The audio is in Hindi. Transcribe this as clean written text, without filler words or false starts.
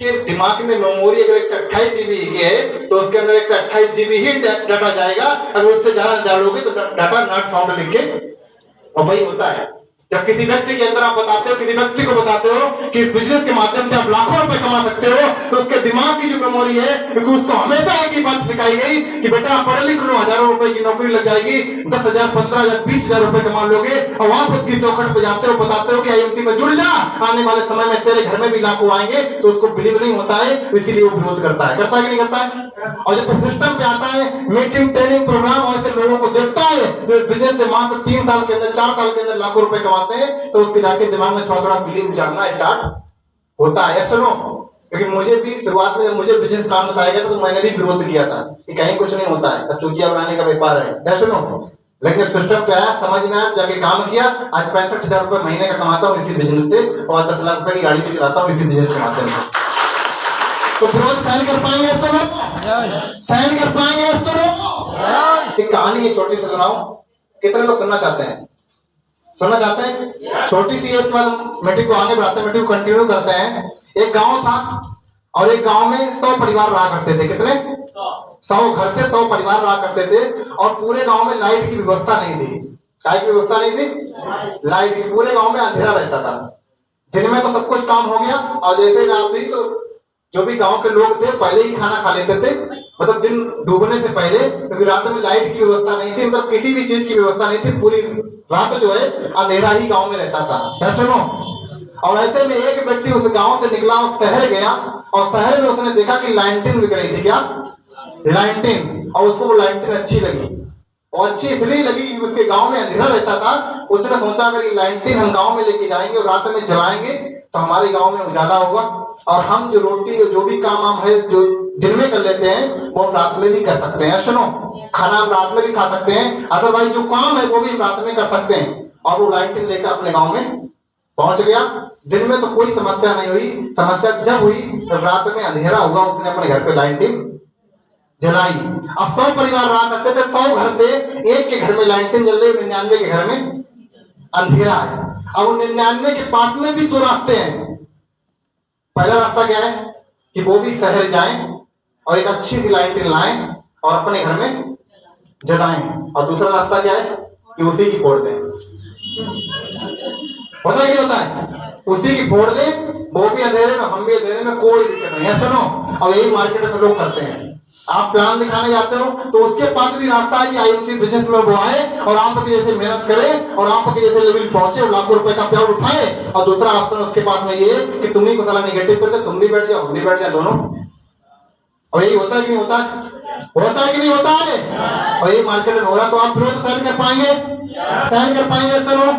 कि दिमाग में मेमोरी अगर 128 जीबी की है तो उसके अंदर 128 जीबी ही डाटा जाएगा। अगर उससे ज्यादा डालोगे तो डाटा नॉट फाउंड लिख के और वही होता है। जब किसी व्यक्ति के अंदर आप बताते हो, किसी व्यक्ति को बताते हो कि इस बिजनेस के माध्यम से आप लाखों रुपए कमा सकते हो, तो उसके दिमाग की जो मेमोरी है, क्योंकि उसको हमेशा एक ही बात सिखाई गई कि बेटा आप पढ़ लिख लो, हजारों रुपए की नौकरी लग जाएगी, 10,000, 15,000, 20,000 रुपए कमा लोगे, और वहां पर उसकी चौखट पे जाते हो, बताते हो कि आईएमसी में जुड़ जा, आने वाले समय में तेरे घर में भी लाखों आएंगे, तो उसको बिलीव नहीं होता है, इसीलिए वो विरोध करता है कि नहीं करता है। और जब सिस्टम पे आता है, मीटिंग ट्रेनिंग प्रोग्राम और ऐसे लोगों को देखता है जो बिजनेस से मात्र 3 साल के अंदर, 4 साल के अंदर लाखों रुपए कमाते हैं, तो उसके जाके दिमाग में थोड़ा थोड़ा बिलीव जागना स्टार्ट होता है। सुनो, क्योंकि मुझे भी शुरुआत में जब मुझे बिजनेस प्लान बताया गया था तो मैंने भी विरोध किया था कि कहीं कुछ नहीं होता है, अब चुतिया बनाने का व्यापार है। सुनो, लेकिन जब सिस्टम पे आया, समझ में आया, जाके काम किया, आज 65,000 रुपए महीने का कमाता हूँ इसी बिजनेस से, और 10 लाख रुपए की गाड़ी भी चलाता हूँ इसी बिजनेस के माध्यम से। तो विरोध सहन कर पाएंगे? सुनो, सहन कर पाएंगे? सुनो, एक कहानी है छोटी सी सुनाऊं, कितने लोग सुनना चाहते हैं? सुनना चाहते हैं? छोटी सी, इसके बाद मीटिंग को आगे बढ़ाते हैं, मीटिंग को कंटिन्यू करते हैं। एक गांव था और एक गांव में 100 परिवार रहा करते थे। कितने? 100 घर से 100 परिवार रहा करते थे, और पूरे गांव में लाइट की व्यवस्था नहीं थी। लाइट की व्यवस्था नहीं थी, लाइट की, पूरे गांव में अंधेरा रहता था। दिन में तो सब कुछ काम हो गया, और जैसे ही रात हुई तो जो भी गांव के लोग थे पहले ही खाना खा लेते थे, मतलब दिन डूबने से पहले, क्योंकि रात में लाइट की व्यवस्था नहीं थी, मतलब किसी भी चीज की व्यवस्था नहीं थी। पूरी रात जो है अंधेरा ही गांव में रहता था। सुनो, और ऐसे में एक व्यक्ति उस गांव से निकला और शहर गया, और शहर में उसने देखा कि लाइटिन बिक रही थी। क्या? लाइटिन। और उसको वो लाइटिन अच्छी लगी, और अच्छी इसलिए लगी कि उसके गांव में अंधेरा रहता था। उसने सोचा अगर ये लाइटिन हम गांव में लेके जाएंगे और रात में जलाएंगे तो हमारे गांव में उजाला होगा, और हम जो रोटी, जो भी काम हम है जो दिन में कर लेते हैं वो हम रात में भी कर सकते हैं। सुनो, खाना हम रात में भी खा सकते हैं, अदरवाइज जो काम है वो भी हम रात में कर सकते हैं। और वो लाइटिन लेकर अपने गांव में पहुंच गया। दिन में तो कोई समस्या नहीं हुई, समस्या जब हुई जब रात में अंधेरा हुआ, उसने अपने घर पे लाइटिन जलाई। अब 100 परिवार रहा करते थे, 100 घर थे, एक के घर में लाइटिन जल रही, 99 के घर में अंधेरा है। अब 99 के पास में भी 2 रास्ते हैं। पहला रास्ता क्या है कि वो भी शहर जाएं और एक अच्छी सी लाइटिन लाएं और अपने घर में जलाएं, और दूसरा रास्ता क्या है कि उसी की फोड़ दें। होता है कि नहीं होता है? उसी की फोड़ दें, वो भी अंधेरे में, हम भी अंधेरे में, कोई दिक्कत नहीं है। सुनो, अब यही मार्केट में लोग करते हैं। आप प्लान दिखाने जाते हो तो उसके पास भी रास्ता है कि आईएमसी बिजनेस में वो आए और आपके जैसे मेहनत करे और आपके जैसे लेवल पहुंचे और लाखों रुपए का प्यार उठाए। और दूसरा ऑप्शन उसके पास में ये कि तुम ही को साला निगेटिव करते, तुम भी बैठ जाओ, हम भी बैठ जाए, दोनों। और यही होता है कि नहीं होता? होता है कि नहीं होता है? और यही मार्केट में हो रहा। तो आप विरोध सहन कर पाएंगे? सहन कर पाएंगे? सुनो,